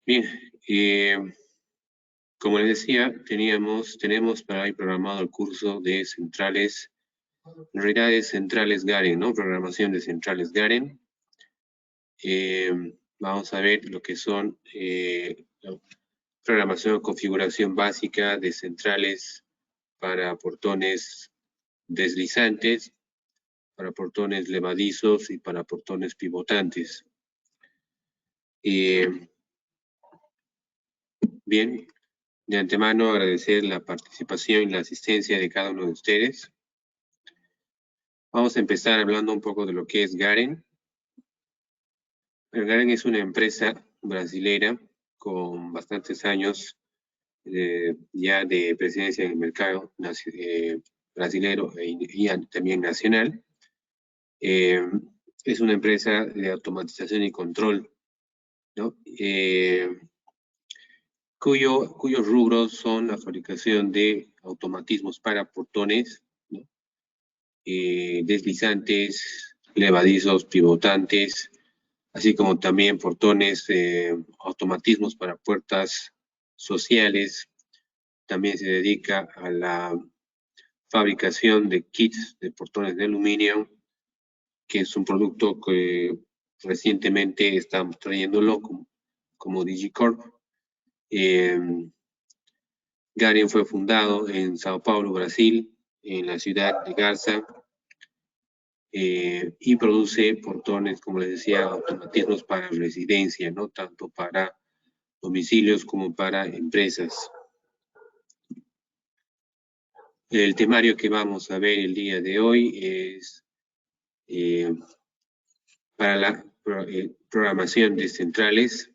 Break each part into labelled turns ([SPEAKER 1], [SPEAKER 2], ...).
[SPEAKER 1] Bien, como les decía, tenemos para hoy programado el curso de centrales, en realidad es centrales Garen, ¿no? Programación de centrales Garen. Vamos a ver lo que son programación o configuración básica de centrales para portones deslizantes, para portones levadizos y para portones pivotantes. Bien, de antemano agradecer la participación y la asistencia de cada uno de ustedes. Vamos a empezar hablando un poco de lo que es Garen. Garen es una empresa brasilera con bastantes años ya de presencia en el mercado brasilero y también nacional. Es una empresa de automatización y control, ¿no? Cuyos rubros son la fabricación de automatismos para portones, ¿no? Deslizantes, levadizos, pivotantes, así como también portones, automatismos para puertas sociales. También se dedica a la fabricación de kits de portones de aluminio, que es un producto que recientemente estamos trayéndolo como Digicorp. Garen fue fundado en Sao Paulo, Brasil, en la ciudad de Garza, y produce portones, como les decía, automatismos para residencia, ¿no? Tanto para domicilios como para empresas. El temario que vamos a ver el día de hoy es para la programación de centrales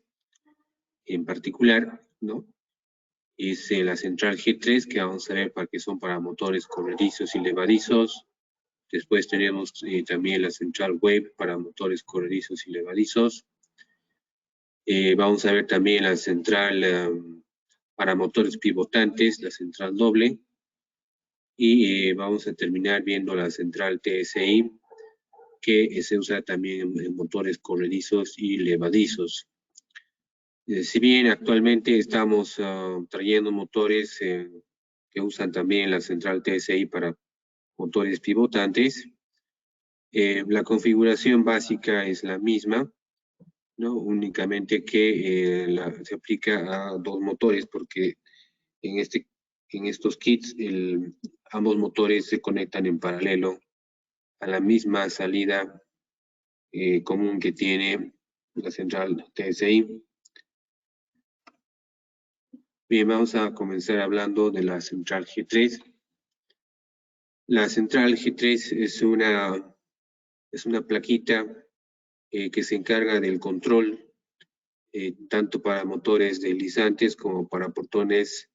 [SPEAKER 1] en particular, ¿no? Es la central G3 que vamos a ver para que son para motores corredizos y levadizos. Después tenemos también la central Wave para motores corredizos y levadizos. Vamos a ver también la central para motores pivotantes, la central doble. Y vamos a terminar viendo la central TSI, que se usa también en motores corredizos y levadizos. Si bien actualmente estamos trayendo motores que usan también la central TSI para motores pivotantes, la configuración básica es la misma, ¿no? Únicamente que se aplica a dos motores, porque en estos kits ambos motores se conectan en paralelo a la misma salida común que tiene la central TSI. Bien, vamos a comenzar hablando de la central G3. La central G3 es una plaquita que se encarga del control tanto para motores deslizantes como para portones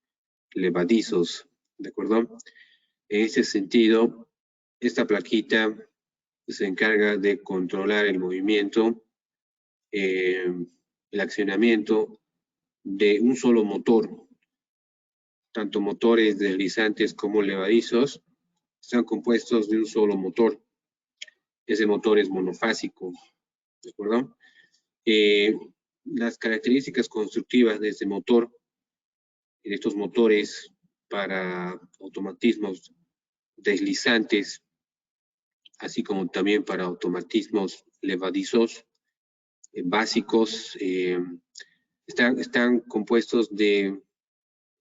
[SPEAKER 1] levadizos, ¿de acuerdo? En ese sentido, esta plaquita se encarga de controlar el movimiento, el accionamiento de un solo motor. Tanto motores deslizantes como levadizos están compuestos de un solo motor. Ese motor es monofásico, ¿de acuerdo? Las características constructivas de este motor, de estos motores para automatismos deslizantes, así como también para automatismos levadizos básicos, están compuestos de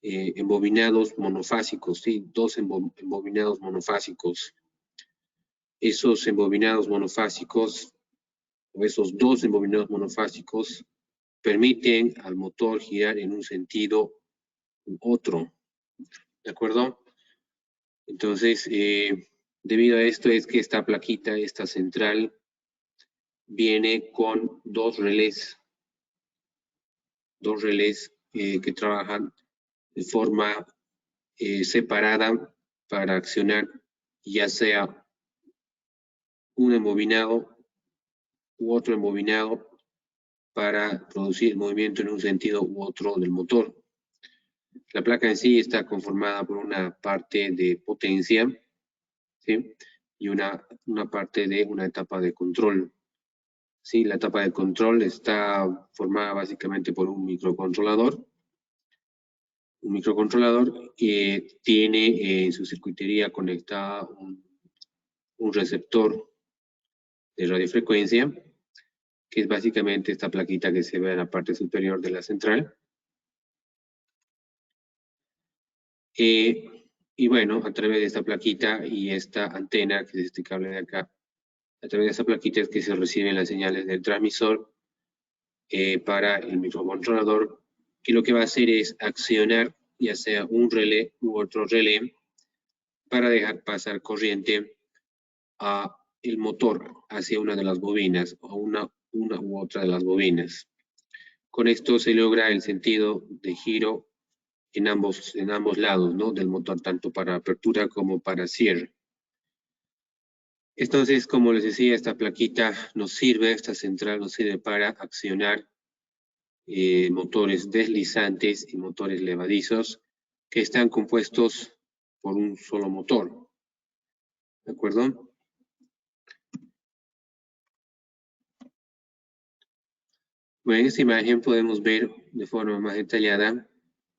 [SPEAKER 1] embobinados monofásicos, ¿sí? Dos embobinados monofásicos. Esos embobinados monofásicos, o esos dos embobinados monofásicos, permiten al motor girar en un sentido u otro, ¿de acuerdo? Entonces, debido a esto es que esta plaquita, esta central, viene con dos relés que trabajan de forma separada para accionar ya sea un embobinado u otro embobinado para producir movimiento en un sentido u otro del motor. La placa en sí está conformada por una parte de potencia, ¿sí? Y una parte de una etapa de control. ¿sí? La etapa de control está formada básicamente por un microcontrolador. Un microcontrolador que tiene en su circuitería conectada un receptor de radiofrecuencia, que es básicamente esta plaquita que se ve en la parte superior de la central. Y bueno, a través de esta plaquita y esta antena, que es este cable de acá, a través de esta plaquita es que se reciben las señales del transmisor para el microcontrolador, que lo que va a hacer es accionar ya sea un relé u otro relé para dejar pasar corriente a el motor hacia una de las bobinas o una u otra de las bobinas. Con esto se logra el sentido de giro en ambos lados, ¿no? Del motor, tanto para apertura como para cierre. Entonces, como les decía, esta plaquita nos sirve, esta central nos sirve para accionar motores deslizantes y motores levadizos que están compuestos por un solo motor. ¿De acuerdo? Bueno, en esta imagen podemos ver de forma más detallada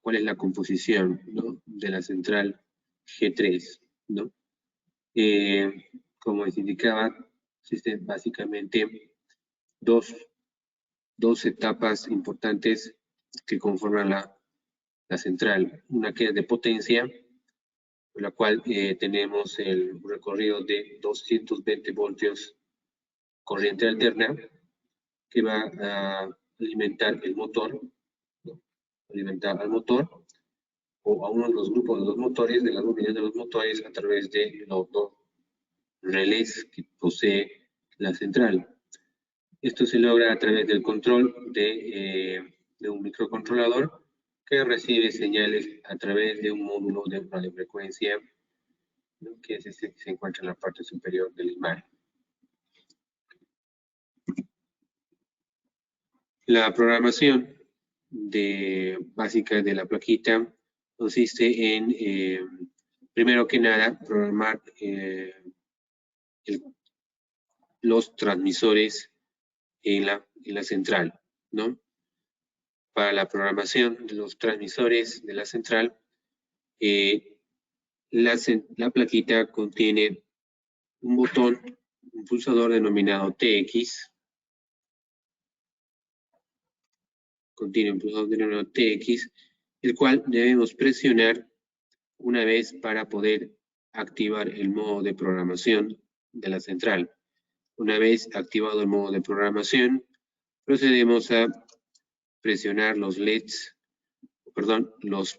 [SPEAKER 1] cuál es la composición, ¿no?, de la central G3, ¿no? Como les indicaba, existen básicamente dos etapas importantes que conforman la central. Una que es de potencia, por la cual tenemos el recorrido de 220 voltios corriente alterna, que va a alimentar el motor, ¿no?, alimentar al motor o a uno de los grupos de los motores, de las bobinas de los motores, a través de los dos relés que posee la central. Esto se logra a través del control de un microcontrolador que recibe señales a través de un módulo de radiofrecuencia, ¿no?, que es este que se encuentra en la parte superior de la imagen. La programación básica de la plaquita consiste en, primero que nada, programar los transmisores en la central, ¿no? Para la programación de los transmisores de la central, la plaquita contiene un botón, un pulsador denominado TX, contiene un pulsador denominado TX, el cual debemos presionar una vez para poder activar el modo de programación de la central. Una vez activado el modo de programación, procedemos a presionar los LEDs, perdón, los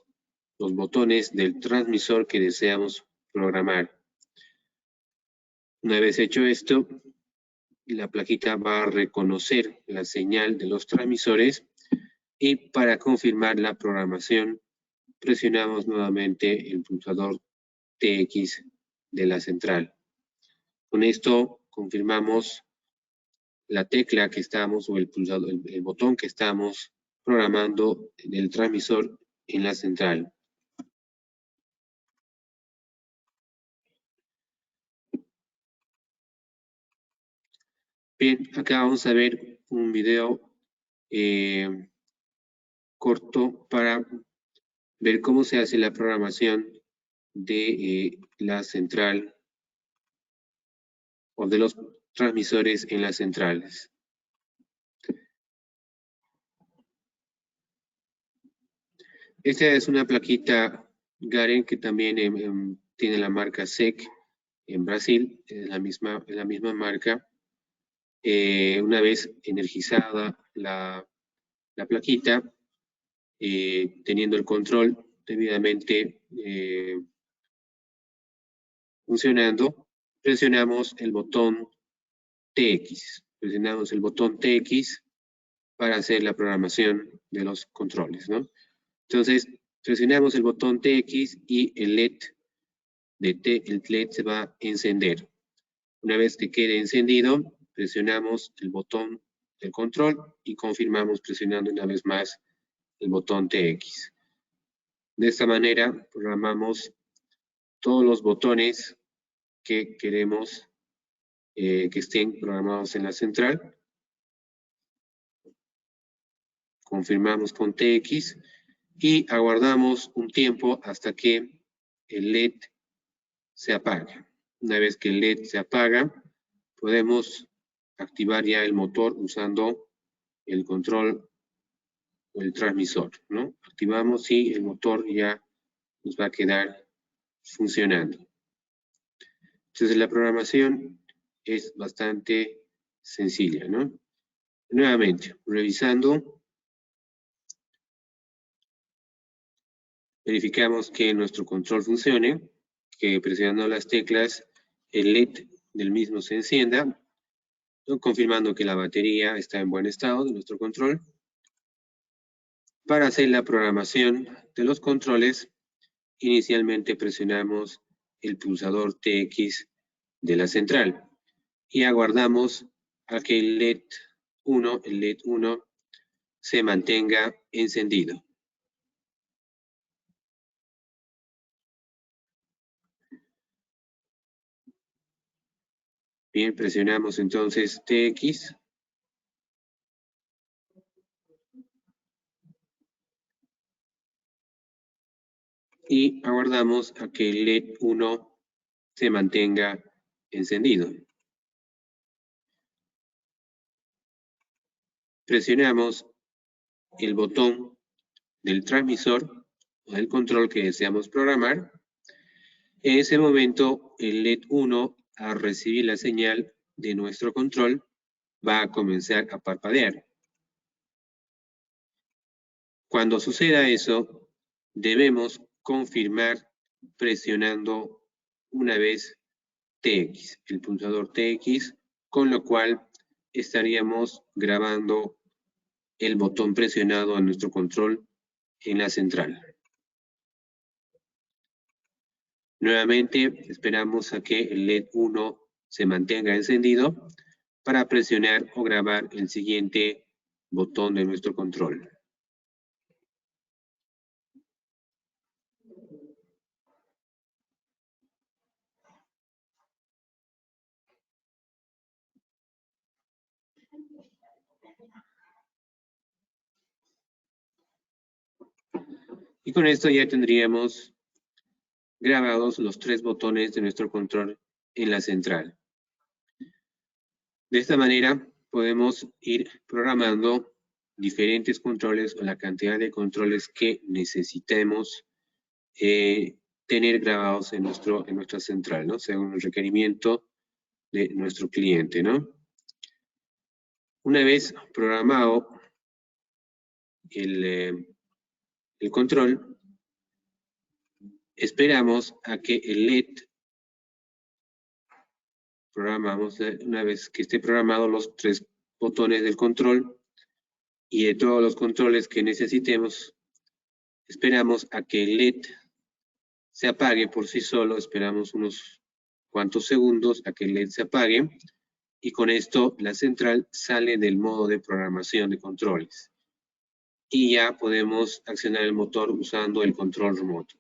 [SPEAKER 1] botones del transmisor que deseamos programar. Una vez hecho esto, la plaquita va a reconocer la señal de los transmisores y para confirmar la programación presionamos nuevamente el pulsador TX de la central. Con esto confirmamos la tecla que estamos, o el botón que estamos programando del transmisor en la central. Bien, acá vamos a ver un video corto para ver cómo se hace la programación de la central o de los transmisores en las centrales. Esta es una plaquita Garen que también tiene la marca SEC en Brasil, es la misma marca. Una vez energizada la plaquita, teniendo el control debidamente funcionando, presionamos el botón TX. Presionamos el botón TX para hacer la programación de los controles, ¿no? Entonces, presionamos el botón TX y el LED se va a encender. Una vez que quede encendido, presionamos el botón del control y confirmamos presionando una vez más el botón TX. De esta manera programamos todos los botones que queremos que estén programados en la central confirmamos con TX y aguardamos un tiempo hasta que el LED se apague. Una vez que el LED se apaga, podemos activar ya el motor usando el control o el transmisor, ¿no? Activamos y el motor ya nos va a quedar funcionando. Entonces la programación es bastante sencilla, ¿no? Nuevamente, revisando, verificamos que nuestro control funcione, que presionando las teclas el LED del mismo se encienda, ¿no? Confirmando que la batería está en buen estado de nuestro control. Para hacer la programación de los controles, inicialmente presionamos el pulsador TX de la central y aguardamos a que el LED 1 se mantenga encendido. Bien, presionamos entonces TX. Y aguardamos a que el LED 1 se mantenga encendido. Presionamos el botón del transmisor o del control que deseamos programar. En ese momento, el LED 1, al recibir la señal de nuestro control, va a comenzar a parpadear. Cuando suceda eso, debemos confirmar presionando una vez TX, el pulsador TX, con lo cual estaríamos grabando el botón presionado a nuestro control en la central. Nuevamente esperamos a que el LED 1 se mantenga encendido para presionar o grabar el siguiente botón de nuestro control. Y con esto ya tendríamos grabados los 3 botones de nuestro control en la central. De esta manera podemos ir programando diferentes controles o la cantidad de controles que necesitemos tener grabados en nuestra central, ¿no? Según el requerimiento de nuestro cliente, ¿no? Una vez programado el control, esperamos a que el LED, programamos una vez que esté programado los 3 botones del control y de todos los controles que necesitemos, esperamos a que el LED se apague por sí solo, esperamos unos cuantos segundos a que el LED se apague y con esto la central sale del modo de programación de controles y ya podemos accionar el motor usando el control remoto.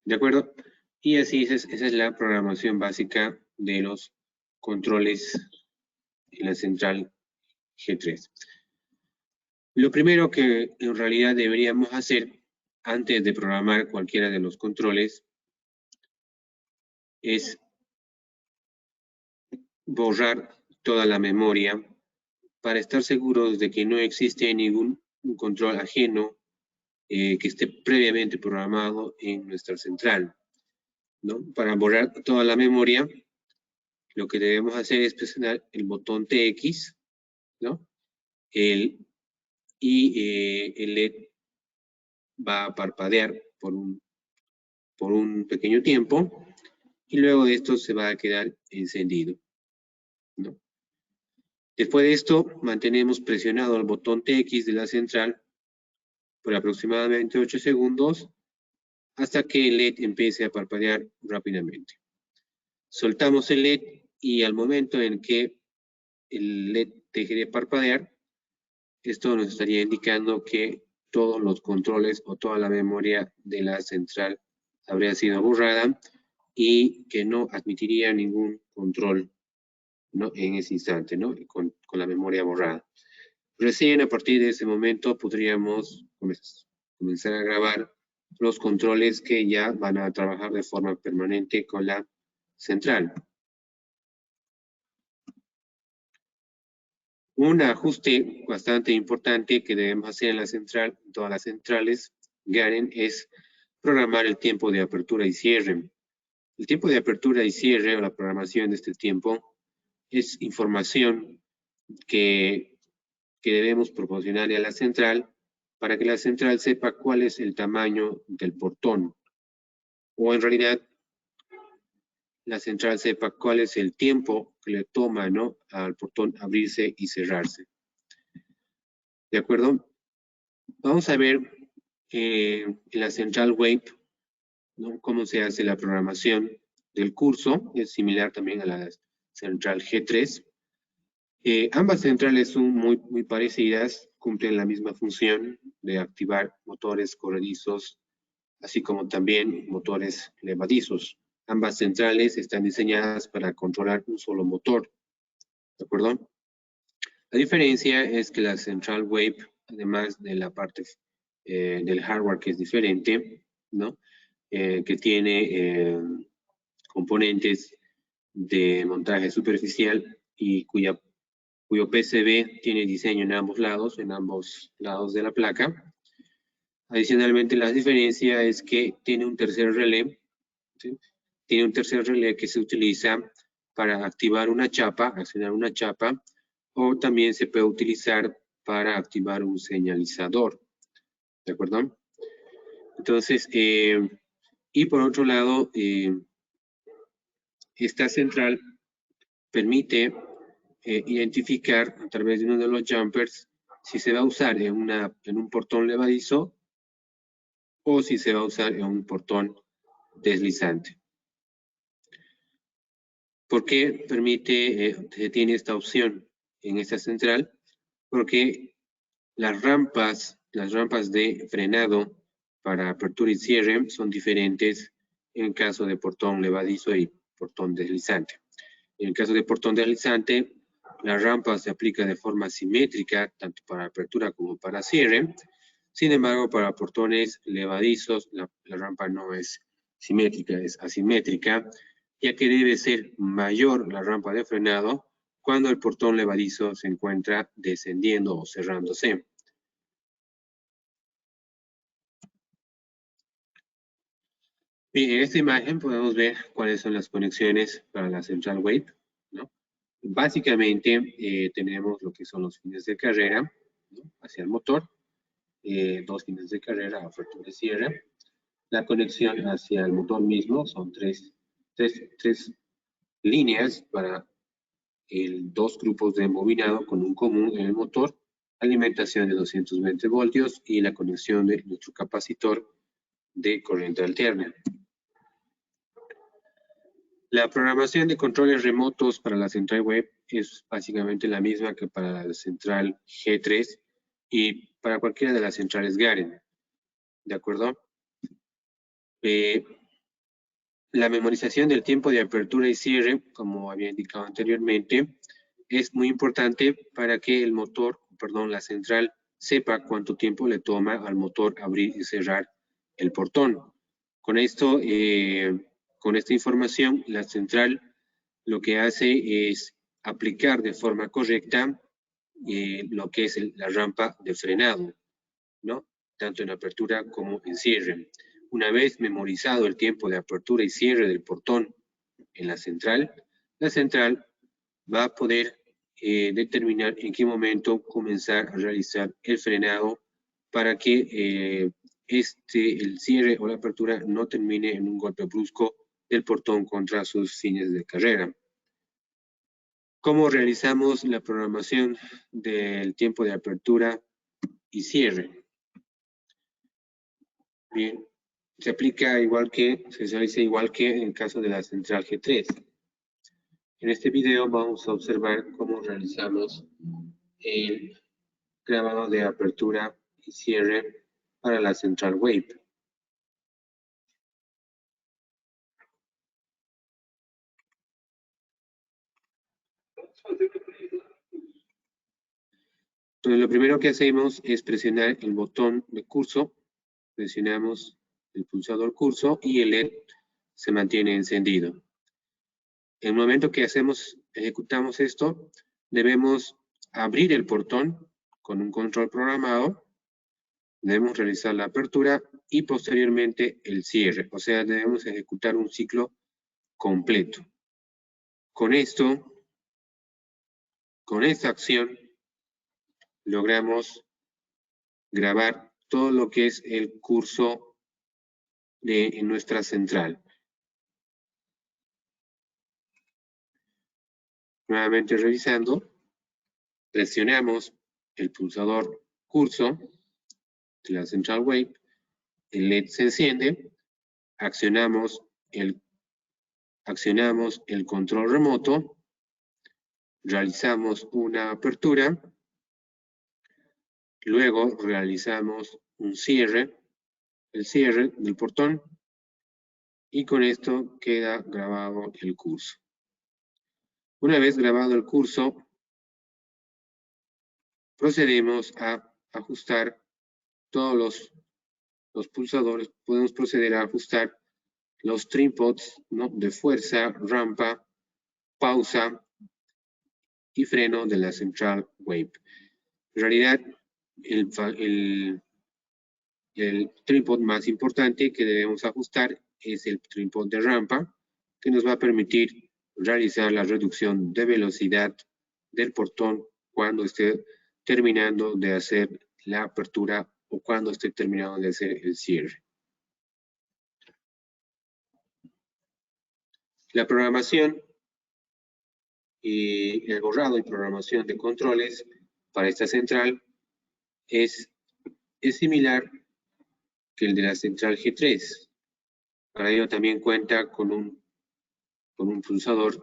[SPEAKER 1] ¿De acuerdo? Y así esa es la programación básica de los controles en la central G3. Lo primero que en realidad deberíamos hacer antes de programar cualquiera de los controles es borrar toda la memoria para estar seguros de que no existe ningún control ajeno que esté previamente programado en nuestra central, ¿no? Para borrar toda la memoria, lo que debemos hacer es presionar el botón TX, ¿no? El LED va a parpadear por un pequeño tiempo y luego de esto se va a quedar encendido, ¿no? Después de esto, mantenemos presionado el botón TX de la central por aproximadamente 8 segundos hasta que el LED empiece a parpadear rápidamente. Soltamos el LED y al momento en que el LED deje de parpadear, esto nos estaría indicando que todos los controles o toda la memoria de la central habría sido borrada y que no admitiría ningún control, ¿no?, en ese instante, ¿no?, con la memoria borrada. Recién a partir de ese momento podríamos comenzar a grabar los controles que ya van a trabajar de forma permanente con la central. Un ajuste bastante importante que debemos hacer en la central, en todas las centrales Garen, es programar el tiempo de apertura y cierre. El tiempo de apertura y cierre, o la programación de este tiempo, es información que debemos proporcionarle a la central para que la central sepa cuál es el tamaño del portón. O en realidad, la central sepa cuál es el tiempo que le toma, ¿no?, al portón abrirse y cerrarse. ¿De acuerdo? Vamos a ver en la central web, ¿no?, cómo se hace la programación del curso. Es similar también a la central G3. Ambas centrales son muy parecidas, cumplen la misma función de activar motores corredizos, así como también motores levadizos. Ambas centrales están diseñadas para controlar un solo motor, ¿de acuerdo? La diferencia es que la central wave, además de la parte del hardware que es diferente, ¿no?, que tiene componentes de montaje superficial y cuyo PCB tiene diseño en ambos lados de la placa. Adicionalmente, la diferencia es que tiene un tercer relé, ¿sí?, tiene un tercer relé que se utiliza para activar una chapa, accionar una chapa, o también se puede utilizar para activar un señalizador, ¿de acuerdo? Entonces, y por otro lado, esta central permite identificar a través de uno de los jumpers si se va a usar en un portón levadizo o si se va a usar en un portón deslizante. ¿Por qué se tiene esta opción en esta central? Porque las rampas de frenado para apertura y cierre son diferentes en el caso de portón levadizo y portón deslizante. En el caso de portón deslizante, la rampa se aplica de forma simétrica, tanto para apertura como para cierre. Sin embargo, para portones levadizos, la rampa no es simétrica, es asimétrica, ya que debe ser mayor la rampa de frenado cuando el portón levadizo se encuentra descendiendo o cerrándose. Bien, en esta imagen podemos ver cuáles son las conexiones para la central wave, ¿no? Básicamente tenemos lo que son los fines de carrera, ¿no?, hacia el motor, dos fines de carrera, apertura y cierre. La conexión hacia el motor mismo son tres líneas para dos grupos de embobinado con un común en el motor, alimentación de 220 voltios y la conexión de nuestro capacitor de corriente alterna. La programación de controles remotos para la central web es básicamente la misma que para la central G3 y para cualquiera de las centrales Garen, ¿de acuerdo? La memorización del tiempo de apertura y cierre, como había indicado anteriormente, es muy importante para que la central sepa cuánto tiempo le toma al motor abrir y cerrar el portón. Con esto, con esta información, la central lo que hace es aplicar de forma correcta lo que es la rampa de frenado, ¿no?, tanto en apertura como en cierre. Una vez memorizado el tiempo de apertura y cierre del portón en la central va a poder determinar en qué momento comenzar a realizar el frenado para que el cierre o la apertura no termine en un golpe brusco del portón contra sus fines de carrera. ¿Cómo realizamos la programación del tiempo de apertura y cierre? Bien, se realiza igual que en el caso de la central G3. En este video vamos a observar cómo realizamos el grabado de apertura y cierre para la central wave. Entonces, lo primero que hacemos es presionar el botón de curso, presionamos el pulsador curso y el LED se mantiene encendido. En el momento que ejecutamos esto, debemos abrir el portón con un control programado, debemos realizar la apertura y posteriormente el cierre, o sea, debemos ejecutar un ciclo completo. Con esto, con esta acción, logramos grabar todo lo que es el curso de nuestra central. Nuevamente revisando, presionamos el pulsador curso de la central wave, el LED se enciende, accionamos el control remoto, realizamos una apertura, luego realizamos un cierre, el cierre del portón, y con esto queda grabado el curso. Una vez grabado el curso, procedemos a ajustar todos los pulsadores. Podemos proceder a ajustar los tripods, ¿no?, de fuerza, rampa, pausa y freno de la central wave. En realidad, el tripod más importante que debemos ajustar es el tripod de rampa, que nos va a permitir realizar la reducción de velocidad del portón cuando esté terminando de hacer la apertura o cuando esté terminando de hacer el cierre. La programación y el borrado y programación de controles para esta central es similar que el de la central G3. Para ello también cuenta con un pulsador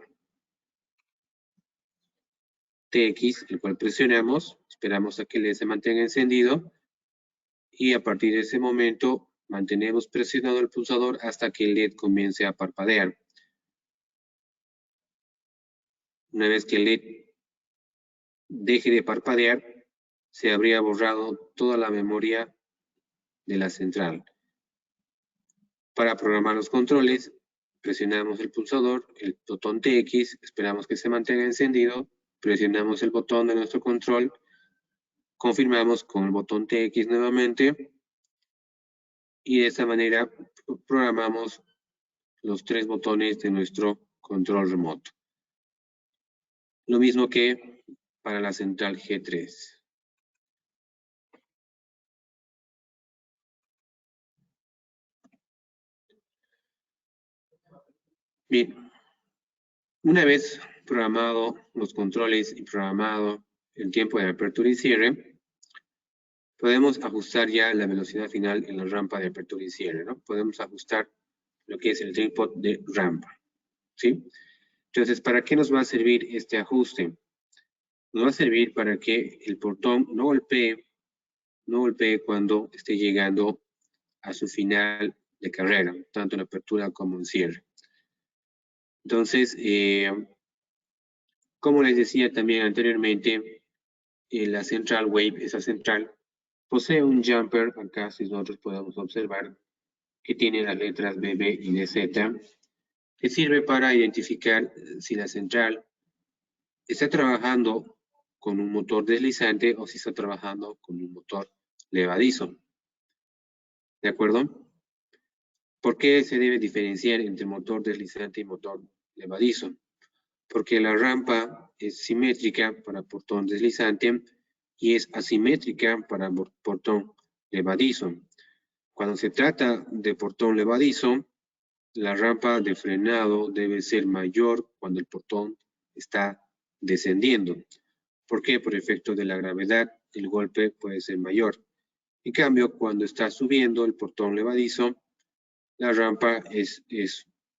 [SPEAKER 1] TX, el cual presionamos, esperamos a que el LED se mantenga encendido y a partir de ese momento mantenemos presionado el pulsador hasta que el LED comience a parpadear. Una vez que el LED deje de parpadear, se habría borrado toda la memoria de la central. Para programar los controles, presionamos el pulsador, el botón TX, esperamos que se mantenga encendido, presionamos el botón de nuestro control, confirmamos con el botón TX nuevamente y de esta manera programamos los 3 botones de nuestro control remoto. Lo mismo que para la central G3. Bien, una vez programado los controles y programado el tiempo de apertura y cierre, podemos ajustar ya la velocidad final en la rampa de apertura y cierre, ¿no? Podemos ajustar lo que es el tripod de rampa, ¿sí? Entonces, ¿para qué nos va a servir este ajuste? Nos va a servir para que el portón no golpee cuando esté llegando a su final de carrera, tanto en apertura como en cierre. Entonces, como les decía también anteriormente, la central wave, esa central, posee un jumper, acá si nosotros podemos observar, que tiene las letras BB y DZ, que sirve para identificar si la central está trabajando con un motor deslizante o si está trabajando con un motor levadizo. ¿De acuerdo? ¿Por qué se debe diferenciar entre motor deslizante y motor levadizo? Porque la rampa es simétrica para portón deslizante y es asimétrica para portón levadizo. Cuando se trata de portón levadizo, la rampa de frenado debe ser mayor cuando el portón está descendiendo. ¿Por qué? Por efecto de la gravedad, el golpe puede ser mayor. En cambio, cuando está subiendo el portón levadizo, la rampa es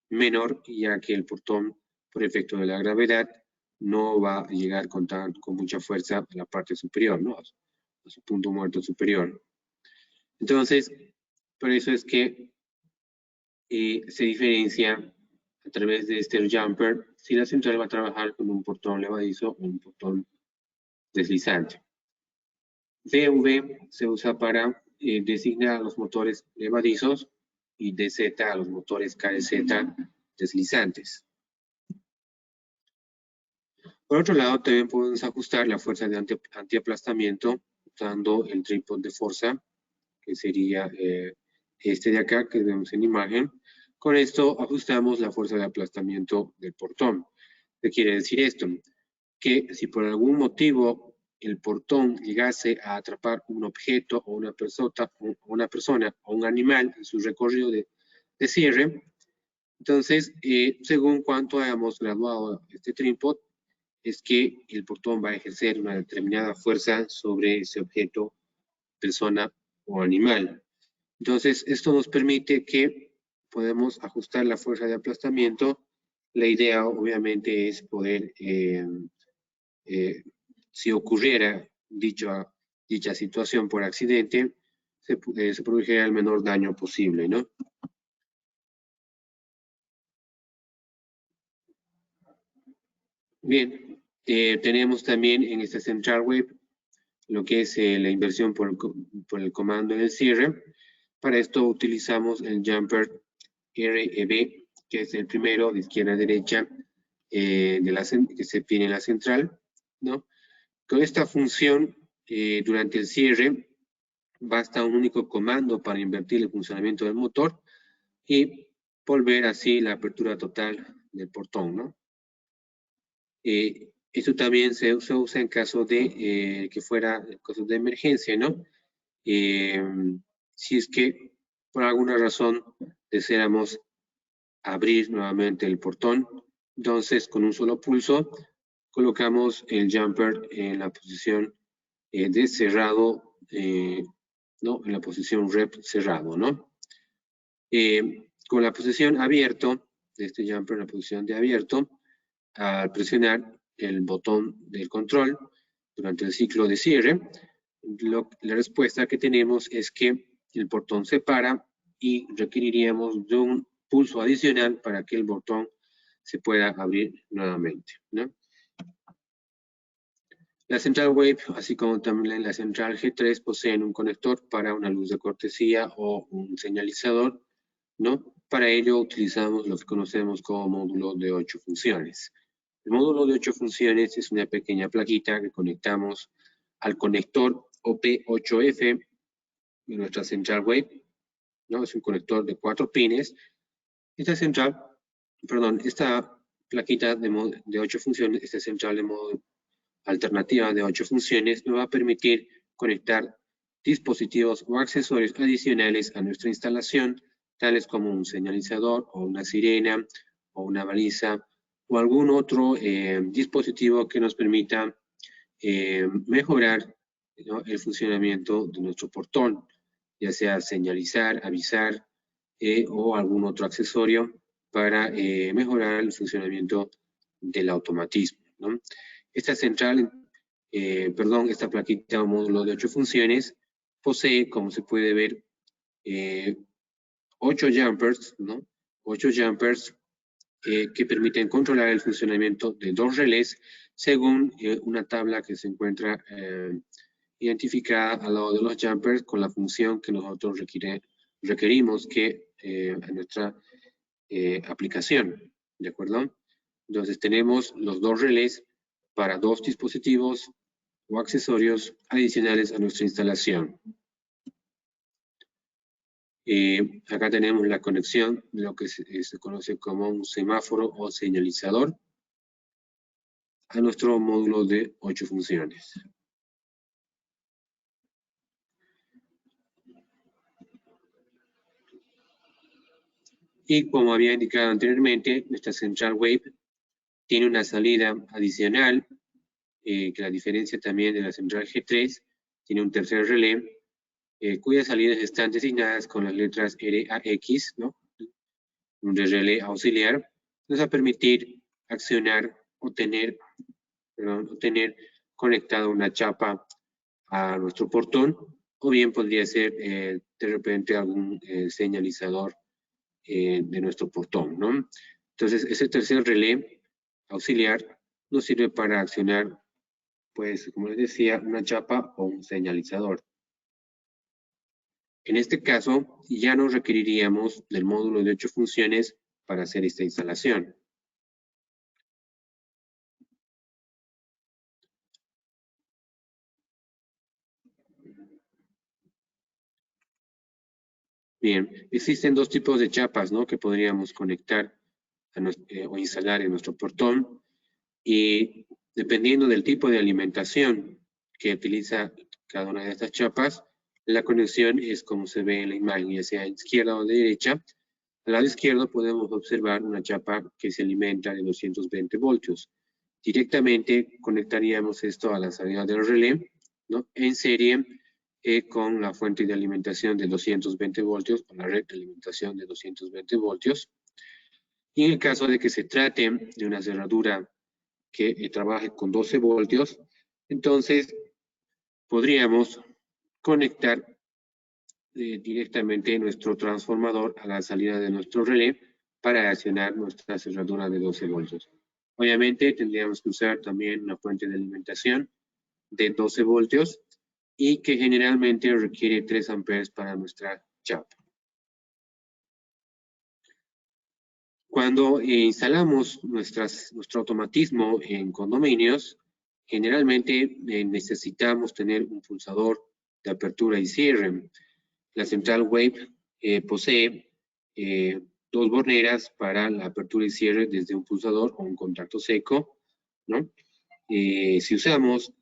[SPEAKER 1] menor, ya que el portón por efecto de la gravedad, no va a llegar con mucha fuerza a la parte superior, ¿no? A su punto muerto superior. Entonces, por eso es que se diferencia a través de este jumper si la central va a trabajar con un portón levadizo o un portón deslizante. DV se usa para designar a los motores levadizos y DZ a los motores KZ deslizantes. Por otro lado, también podemos ajustar la fuerza de antiaplastamiento usando el trípode de fuerza, que sería este de acá que vemos en imagen. Con esto ajustamos la fuerza de aplastamiento del portón. ¿Qué quiere decir esto? Que si por algún motivo el portón llegase a atrapar un objeto o una persona o un animal en su recorrido de cierre, entonces, según cuánto hayamos graduado este trípode, es que el portón va a ejercer una determinada fuerza sobre ese objeto, persona o animal. Entonces, esto nos permite que podemos ajustar la fuerza de aplastamiento. La idea, obviamente, es poder, si ocurriera dicha situación por accidente, se produjera el menor daño posible, ¿no? Bien, tenemos también en esta central web lo que es la inversión por el comando en el cierre. Para esto utilizamos el jumper REB, que es el primero de izquierda a derecha que se tiene en la central, ¿no? Con esta función, durante el cierre, basta un único comando para invertir el funcionamiento del motor y volver así la apertura total del portón, ¿no? Esto también se usa en caso de que fuera casos de emergencia, ¿no? Si es que por alguna razón deseáramos abrir nuevamente el portón, entonces con un solo pulso colocamos el jumper en la posición de cerrado, ¿no? En la posición rep cerrado, ¿no? Con la posición abierto de este jumper en la posición de abierto, al presionar el botón del control durante el ciclo de cierre, la respuesta que tenemos es que el portón se para y requeriríamos de un pulso adicional para que el botón se pueda abrir nuevamente, ¿no? La central wave, así como también la central G3, poseen un conector para una luz de cortesía o un señalizador, ¿no? Para ello utilizamos lo que conocemos como módulo de 8 funciones. El módulo de 8 funciones es una pequeña plaquita que conectamos al conector OP8F de nuestra central wave, ¿no? Es un conector de 4 pines. Esta plaquita de 8 funciones, esta central de modo alternativa de 8 funciones, nos va a permitir conectar dispositivos o accesorios adicionales a nuestra instalación, tales como un señalizador o una sirena o una baliza o algún otro dispositivo que nos permita mejorar, ¿no? El funcionamiento de nuestro portón, ya sea señalizar, avisar o algún otro accesorio para mejorar el funcionamiento del automatismo, ¿no? Esta central, esta plaquita o módulo de 8 funciones posee, como se puede ver, 8 jumpers, ¿no? 8 jumpers que permiten controlar el funcionamiento de 2 relés según una tabla que se encuentra identificada al lado de los jumpers con la función que nosotros requerimos que en nuestra aplicación, ¿de acuerdo? Entonces tenemos los 2 relés para 2 dispositivos o accesorios adicionales a nuestra instalación. Acá tenemos la conexión de lo que se conoce como un semáforo o señalizador a nuestro módulo de 8 funciones. Y como había indicado anteriormente, nuestra central wave tiene una salida adicional, que la diferencia también de la central G3, tiene un tercer relé, cuyas salidas están designadas con las letras RAX, ¿no? Un relé auxiliar, nos va a permitir accionar o tener conectada una chapa a nuestro portón, o bien podría ser de repente algún señalizador de nuestro portón, ¿no? Entonces, ese tercer relé auxiliar nos sirve para accionar, pues, como les decía, una chapa o un señalizador. En este caso, ya no requeriríamos del módulo de 8 funciones para hacer esta instalación. Bien, existen dos tipos de chapas, ¿no?, que podríamos conectar o instalar en nuestro portón, y dependiendo del tipo de alimentación que utiliza cada una de estas chapas, la conexión es como se ve en la imagen, ya sea izquierda o derecha. Al lado izquierdo podemos observar una chapa que se alimenta de 220 voltios. Directamente conectaríamos esto a la salida del relé, ¿no?, en serie con la fuente de alimentación de 220 voltios o la red de alimentación de 220 voltios. Y en el caso de que se trate de una cerradura que trabaje con 12 voltios, entonces podríamos conectar directamente nuestro transformador a la salida de nuestro relé para accionar nuestra cerradura de 12 voltios. Obviamente tendríamos que usar también una fuente de alimentación de 12 voltios y que generalmente requiere 3 amperes para nuestra chapa. Cuando instalamos nuestro automatismo en condominios, generalmente necesitamos tener un pulsador de apertura y cierre. La central Wave posee 2 borneras para la apertura y cierre desde un pulsador o un contacto seco, ¿no? Si usamos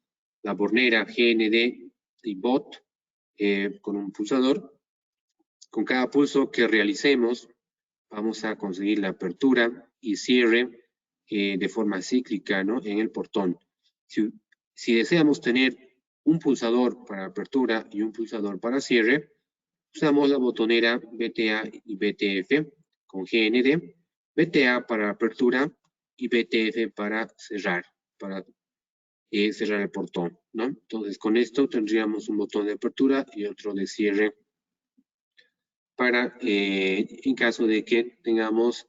[SPEAKER 1] la bornera GND y BOT con un pulsador, con cada pulso que realicemos, vamos a conseguir la apertura y cierre de forma cíclica, ¿no?, en el portón. Si deseamos tener un pulsador para apertura y un pulsador para cierre, usamos la botonera BTA y BTF con GND, BTA para apertura y BTF para cerrar, cerrar el portón, ¿no? Entonces, con esto tendríamos un botón de apertura y otro de cierre para, en caso de que tengamos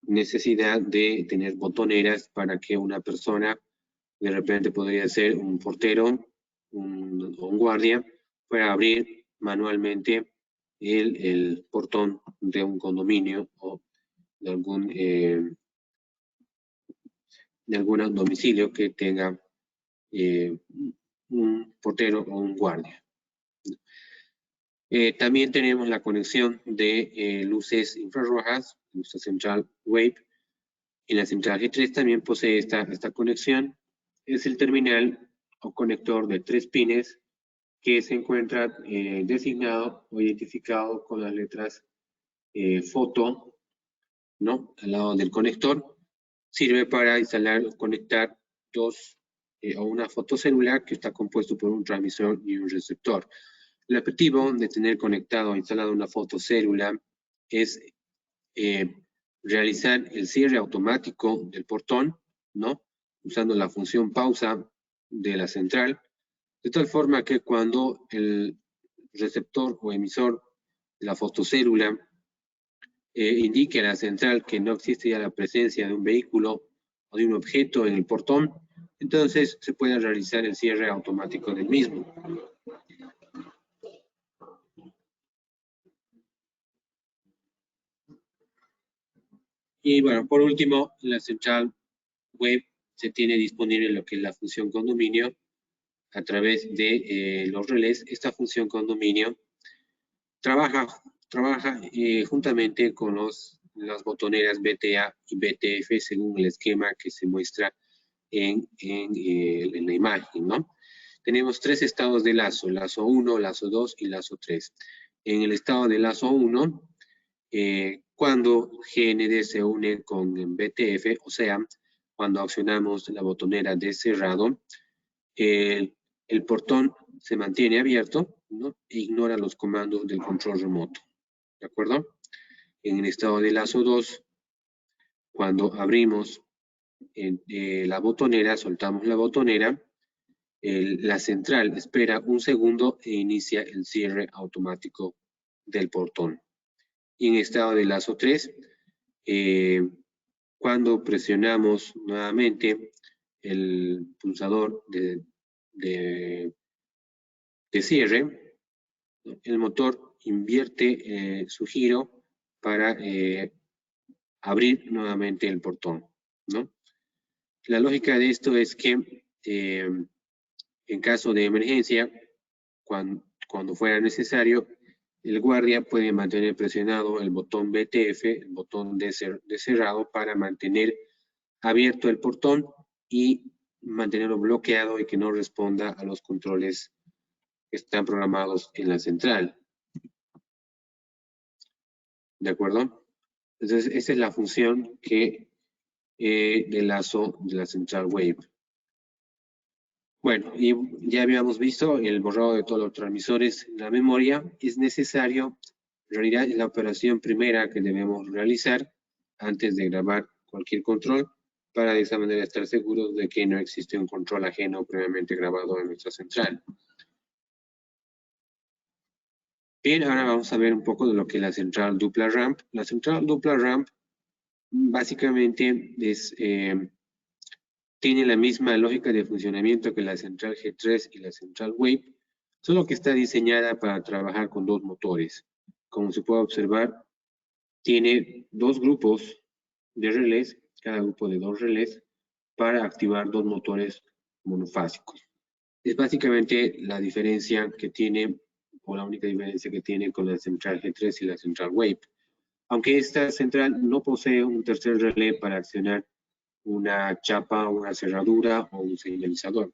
[SPEAKER 1] necesidad de tener botoneras para que una persona, de repente podría ser un portero o un guardia, pueda abrir manualmente el portón de un condominio o de algún domicilio que tenga un portero o un guardia. También tenemos la conexión de luces infrarrojas, nuestra central Wave, y la central G3 también posee esta conexión. Es el terminal o conector de 3 pines que se encuentra designado o identificado con las letras foto, ¿no?, al lado del conector. Sirve para instalar o conectar o una fotocélulas que está compuesto por un transmisor y un receptor. El objetivo de tener conectado o instalado una fotocélula es realizar el cierre automático del portón, ¿no?, usando la función pausa de la central, de tal forma que cuando el receptor o emisor de la fotocélula indique a la central que no existe ya la presencia de un vehículo o de un objeto en el portón, entonces se puede realizar el cierre automático del mismo. Y bueno, por último, la central Wave se tiene disponible lo que es la función condominio a través de los relés. Esta función condominio trabaja juntamente con las botoneras BTA y BTF según el esquema que se muestra en la imagen, ¿no? Tenemos 3 estados de lazo 1, lazo 2 y lazo 3. En el estado de lazo 1, cuando GND se une con BTF, o sea, cuando accionamos la botonera de cerrado, el portón se mantiene abierto, ¿no?, e ignora los comandos del control remoto, ¿de acuerdo? En el estado de lazo 2, cuando abrimos la botonera, soltamos la botonera, la central espera un segundo e inicia el cierre automático del portón. Y en estado de lazo 3, cuando presionamos nuevamente el pulsador de cierre, el motor invierte su giro para abrir nuevamente el portón, ¿no? La lógica de esto es que en caso de emergencia, cuando fuera necesario, el guardia puede mantener presionado el botón BTF, el botón de cerrado, para mantener abierto el portón y mantenerlo bloqueado y que no responda a los controles que están programados en la central. ¿De acuerdo? Entonces, esa es la función del lazo de la central wave. Bueno, y ya habíamos visto el borrado de todos los transmisores en la memoria. Es necesario, en realidad es la operación primera que debemos realizar antes de grabar cualquier control, para de esa manera estar seguros de que no existe un control ajeno previamente grabado en nuestra central. Bien, ahora vamos a ver un poco de lo que es la central dupla ramp. La central dupla ramp básicamente tiene la misma lógica de funcionamiento que la central G3 y la central wave, solo que está diseñada para trabajar con dos motores. Como se puede observar, tiene dos grupos de relés, cada grupo de dos relés, para activar dos motores monofásicos. Es básicamente la diferencia que tiene, o la única diferencia que tiene con la central G3 y la central wave. Aunque esta central no posee un tercer relé para accionar una chapa, una cerradura o un señalizador.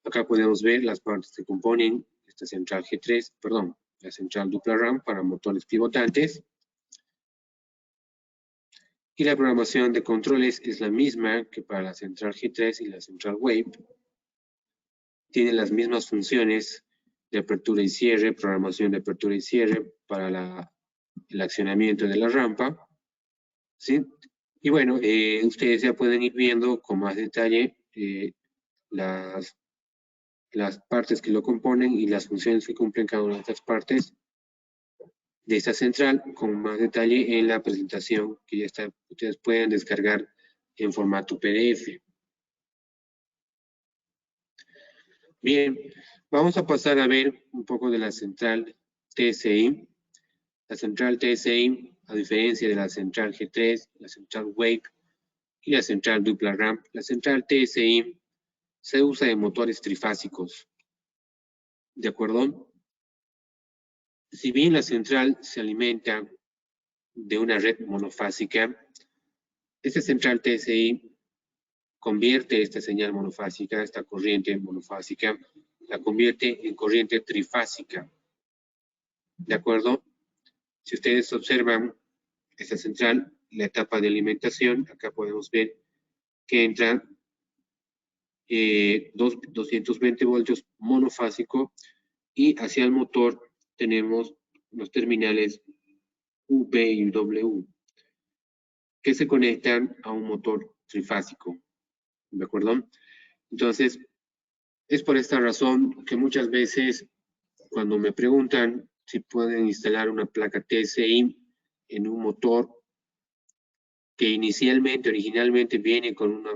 [SPEAKER 1] Acá podemos ver las partes que componen esta central G3, perdón, la central dupla RAM para motores pivotantes. Y la programación de controles es la misma que para la central G3 y la central wave. Tiene las mismas funciones de apertura y cierre, programación de apertura y cierre para el accionamiento de la rampa, ¿sí? Y bueno, ustedes ya pueden ir viendo con más detalle las partes que lo componen y las funciones que cumplen cada una de estas partes de esta central con más detalle en la presentación que ya está, ustedes pueden descargar en formato PDF. Bien, vamos a pasar a ver un poco de la central TSI. La central TSI, a diferencia de la central G3, la central Wave y la central dupla ramp, la central TSI se usa en motores trifásicos. ¿De acuerdo? Si bien la central se alimenta de una red monofásica, esta central TSI convierte esta señal monofásica, esta corriente monofásica, la convierte en corriente trifásica. ¿De acuerdo? Si ustedes observan esta central, la etapa de alimentación, acá podemos ver que entra 220 voltios monofásico y hacia el motor tenemos los terminales V y W que se conectan a un motor trifásico. ¿De acuerdo? Entonces, es por esta razón que muchas veces cuando me preguntan si pueden instalar una placa TSI en un motor que originalmente viene con una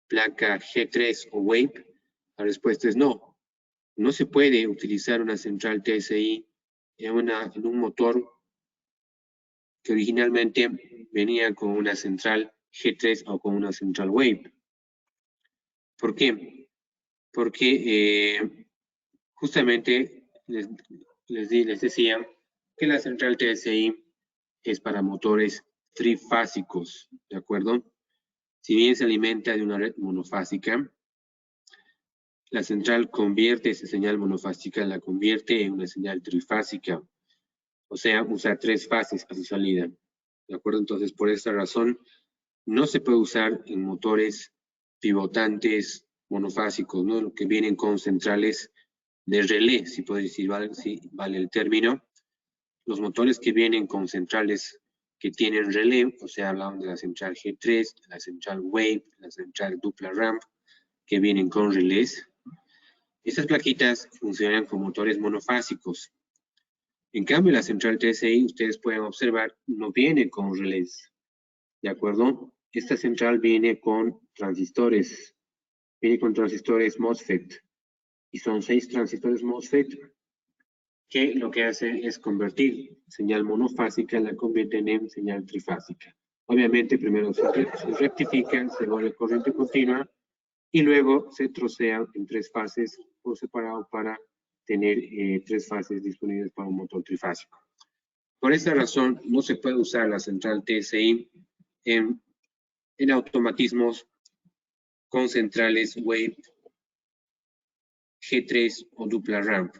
[SPEAKER 1] placa G3 o Wave, la respuesta es no. No se puede utilizar una central TSI en un motor que originalmente venía con una central G3 o con una central Wave. ¿Por qué? Porque justamente les decía que la central TSI es para motores trifásicos, ¿de acuerdo? Si bien se alimenta de una red monofásica, la central convierte esa señal monofásica, la convierte en una señal trifásica, o sea, usa 3 fases a su salida, ¿de acuerdo? Entonces, por esta razón, no se puede usar en motores pivotantes monofásicos, ¿no? Lo que vienen con centrales de relé, si puede decir, si vale el término. Los motores que vienen con centrales que tienen relé, o sea, hablamos de la central G3, la central Wave, la central dupla ramp, que vienen con relés. Estas plaquitas funcionan con motores monofásicos. En cambio, la central TSI, ustedes pueden observar, no viene con relés, ¿de acuerdo? Esta central viene con transistores MOSFET, y son 6 transistores MOSFET que lo que hacen es convertir señal monofásica, la convierten en señal trifásica. Obviamente, primero se rectifican, se vuelve corriente continua, y luego se trocean en 3 fases por separado para tener 3 fases disponibles para un motor trifásico. Por esta razón, no se puede usar la central TSI en automatismos con centrales Wave, G3 o dupla ramp,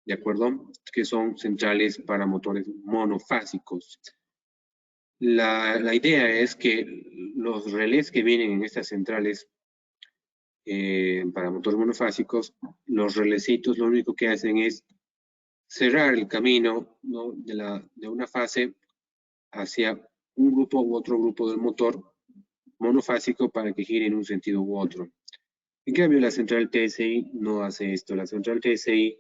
[SPEAKER 1] ¿de acuerdo? Que son centrales para motores monofásicos. La idea es que los relés que vienen en estas centrales para motores monofásicos, los relecitos lo único que hacen es cerrar el camino, ¿no?, de una fase hacia un grupo u otro grupo del motor monofásico para que gire en un sentido u otro. En cambio, la central TSI no hace esto. La central TSI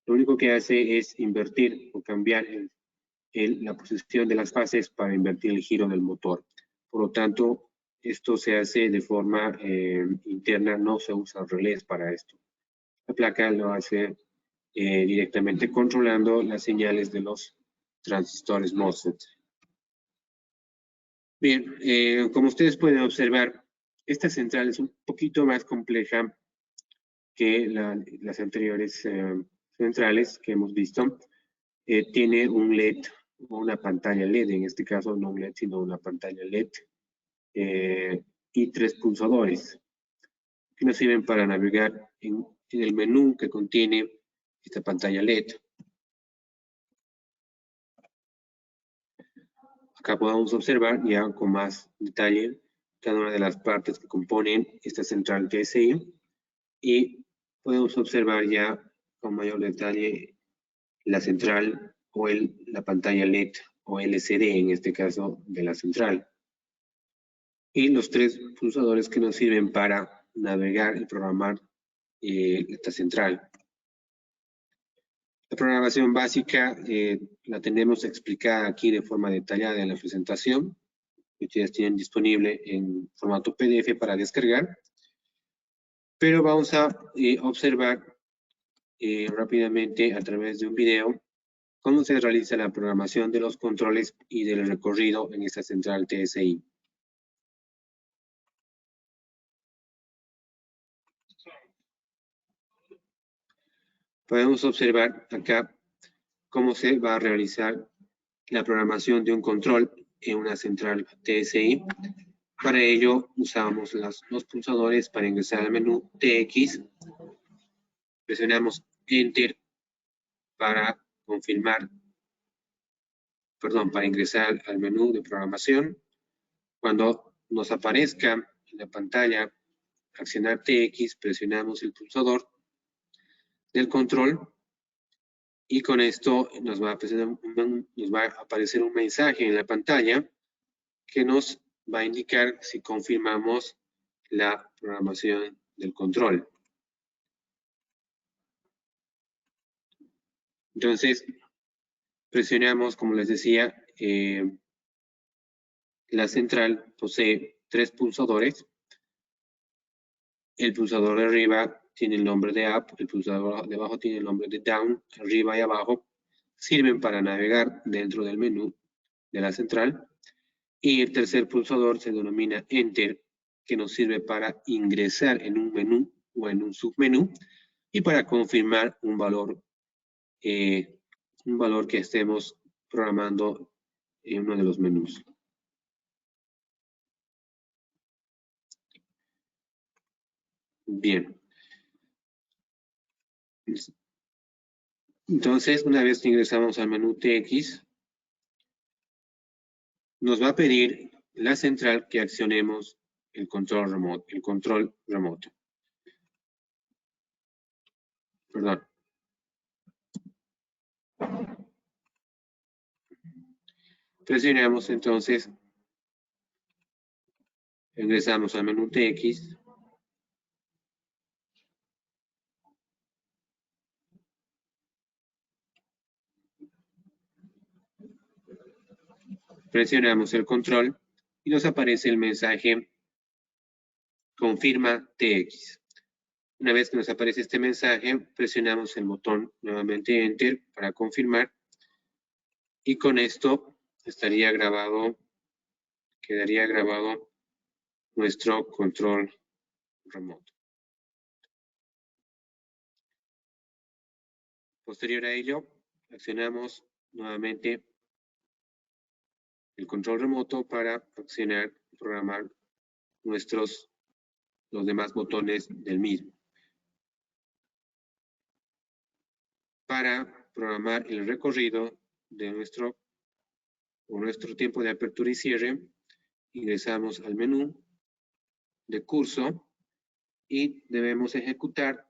[SPEAKER 1] lo único que hace es invertir o cambiar la posición de las fases para invertir el giro del motor. Por lo tanto, esto se hace de forma interna, no se usa relés para esto. La placa lo hace directamente controlando las señales de los transistores MOSFET. Bien, como ustedes pueden observar, esta central es un poquito más compleja que las anteriores centrales que hemos visto. Tiene un LED o una pantalla LED, en este caso no un LED, sino una pantalla LED, y 3 pulsadores que nos sirven para navegar en el menú que contiene esta pantalla LED. Acá podemos observar ya con más detalle cada una de las partes que componen esta central TSI, y podemos observar ya con mayor detalle la central o la pantalla LED o LCD, en este caso de la central, y los 3 pulsadores que nos sirven para navegar y programar esta central. La programación básica la tenemos explicada aquí de forma detallada en la presentación, que ustedes tienen disponible en formato PDF para descargar, pero vamos a observar rápidamente a través de un video cómo se realiza la programación de los controles y del recorrido en esta central TSI. Podemos observar acá cómo se va a realizar la programación de un control en una central TSI. Para ello usamos los pulsadores para ingresar al menú TX. Presionamos Enter para confirmar, para ingresar al menú de programación. Cuando nos aparezca en la pantalla accionar TX, presionamos el pulsador del control, y con esto nos va a aparecer un mensaje en la pantalla que nos va a indicar si confirmamos la programación del control. Entonces, presionamos, como les decía, la central posee 3 pulsadores. El pulsador de arriba tiene el nombre de Up, el pulsador de abajo tiene el nombre de Down, arriba y abajo sirven para navegar dentro del menú de la central. Y el tercer pulsador se denomina Enter, que nos sirve para ingresar en un menú o en un submenú y para confirmar un valor que estemos programando en uno de los menús. Bien. Entonces, una vez que ingresamos al menú TX, nos va a pedir la central que accionemos el control remoto. Perdón. Presionamos entonces, ingresamos al menú TX. Presionamos el control y nos aparece el mensaje confirma TX. Una vez que nos aparece este mensaje, presionamos el botón nuevamente Enter para confirmar y con esto quedaría grabado nuestro control remoto. Posterior a ello, accionamos nuevamente el control remoto para accionar y programar los demás botones del mismo. Para programar el recorrido de nuestro tiempo de apertura y cierre, ingresamos al menú de curso y debemos ejecutar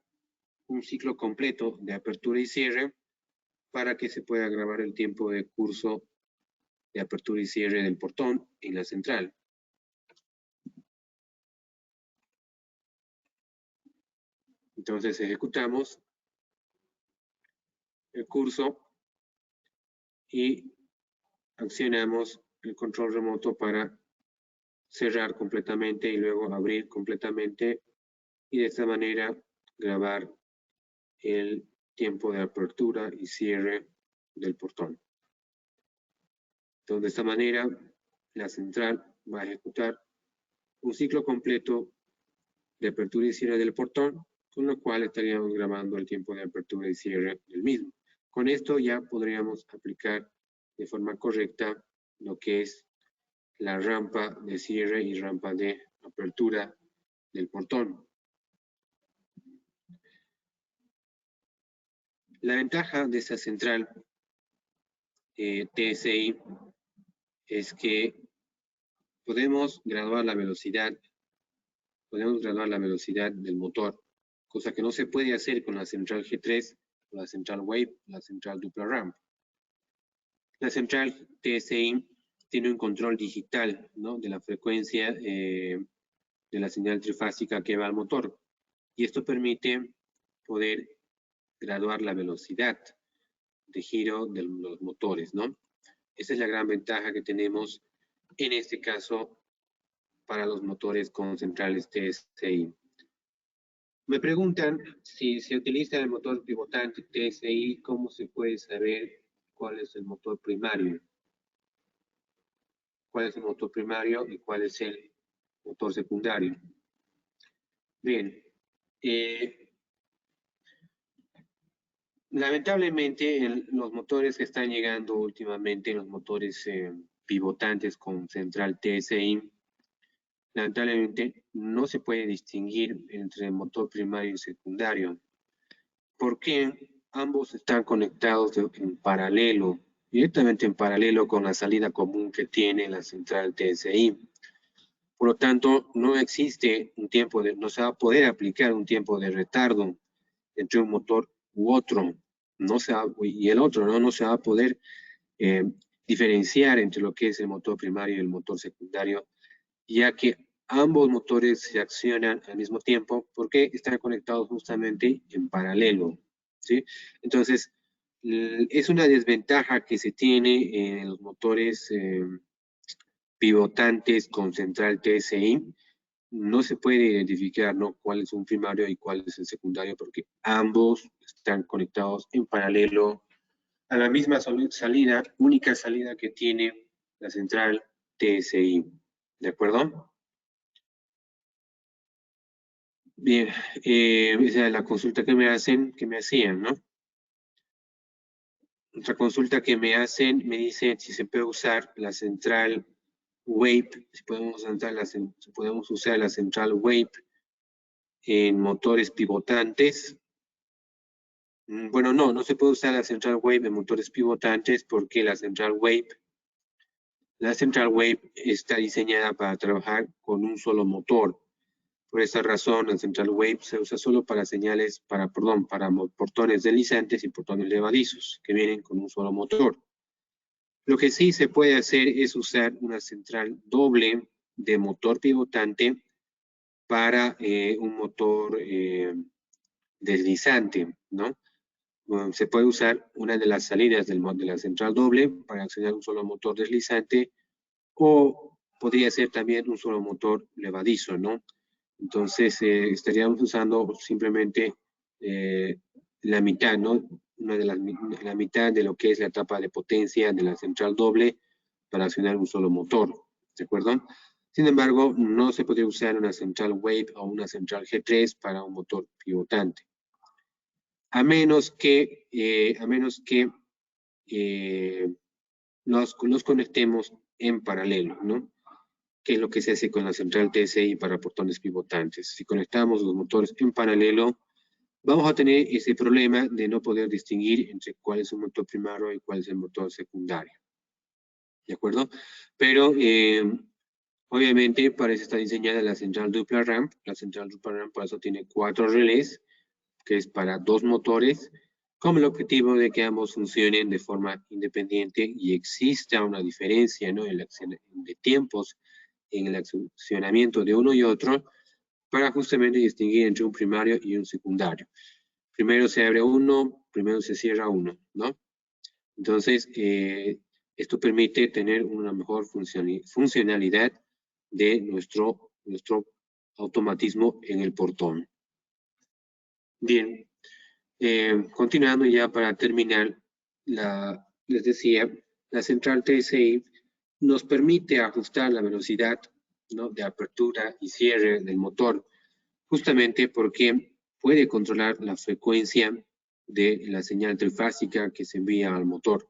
[SPEAKER 1] un ciclo completo de apertura y cierre para que se pueda grabar el tiempo de curso de apertura y cierre del portón en la central. Entonces ejecutamos el curso y accionamos el control remoto para cerrar completamente y luego abrir completamente y de esta manera grabar el tiempo de apertura y cierre del portón. Entonces, de esta manera, la central va a ejecutar un ciclo completo de apertura y cierre del portón, con lo cual estaríamos grabando el tiempo de apertura y cierre del mismo. Con esto ya podríamos aplicar de forma correcta lo que es la rampa de cierre y rampa de apertura del portón. La ventaja de esta central TSI es que podemos graduar la velocidad del motor, cosa que no se puede hacer con la central G3, o la central Wave, la central Dupla Ramp. La central TSI tiene un control digital, ¿no?, de la frecuencia de la señal trifásica que va al motor. Y esto permite poder graduar la velocidad de giro de los motores, ¿no? Esa es la gran ventaja que tenemos en este caso para los motores con centrales TSI. Me preguntan si se utiliza el motor pivotante TSI, ¿cómo se puede saber cuál es el motor primario? ¿Cuál es el motor primario y cuál es el motor secundario? Bien, lamentablemente los motores que están llegando últimamente, los motores pivotantes con central TSI, lamentablemente no se puede distinguir entre el motor primario y secundario, porque ambos están conectados en paralelo, directamente en paralelo con la salida común que tiene la central TSI. Por lo tanto, no existe no se va a poder aplicar un tiempo de retardo entre un motor u otro, y el otro, no se va a poder diferenciar entre lo que es el motor primario y el motor secundario, ya que ambos motores se accionan al mismo tiempo porque están conectados justamente en paralelo, ¿sí? Entonces, es una desventaja que se tiene en los motores pivotantes con central TSI. No se puede identificar, ¿no?, cuál es un primario y cuál es el secundario porque ambos están conectados en paralelo a la misma salida, única salida que tiene la central TSI. ¿De acuerdo? Bien, esa es la consulta que me hacían, ¿no? Otra consulta que me hacen, me dice si se puede usar la central Wave, si podemos usar la central Wave en motores pivotantes. Bueno, no se puede usar la central Wave en motores pivotantes porque la central Wave está diseñada para trabajar con un solo motor. Por esa razón, la central Wave se usa solo para para portones deslizantes y portones levadizos, que vienen con un solo motor. Lo que sí se puede hacer es usar una central doble de motor pivotante para un motor deslizante, ¿no? Bueno, se puede usar una de las salidas de la central doble para accionar un solo motor deslizante, o podría ser también un solo motor levadizo, ¿no? Entonces estaríamos usando simplemente la mitad, ¿no? La mitad de lo que es la etapa de potencia de la central doble para accionar un solo motor, ¿de acuerdo? Sin embargo, no se podría usar una central Wave o una central G3 para un motor pivotante. A menos que los conectemos en paralelo, ¿no? Que es lo que se hace con la central TSI para portones pivotantes. Si conectamos los motores en paralelo, vamos a tener ese problema de no poder distinguir entre cuál es el motor primario y cuál es el motor secundario. ¿De acuerdo? Pero obviamente para eso está diseñada la central dupla ramp. La central dupla ramp por eso tiene 4 relés, que es para 2 motores, con el objetivo de que ambos funcionen de forma independiente y exista una diferencia, ¿no?, de tiempos en el accionamiento de uno y otro, para justamente distinguir entre un primario y un secundario. Primero se abre uno, primero se cierra uno, ¿no? Entonces, esto permite tener una mejor funcionalidad de nuestro automatismo en el portón. Bien, continuando ya para terminar, les decía, la central TSI nos permite ajustar la velocidad, ¿no?, de apertura y cierre del motor, justamente porque puede controlar la frecuencia de la señal trifásica que se envía al motor.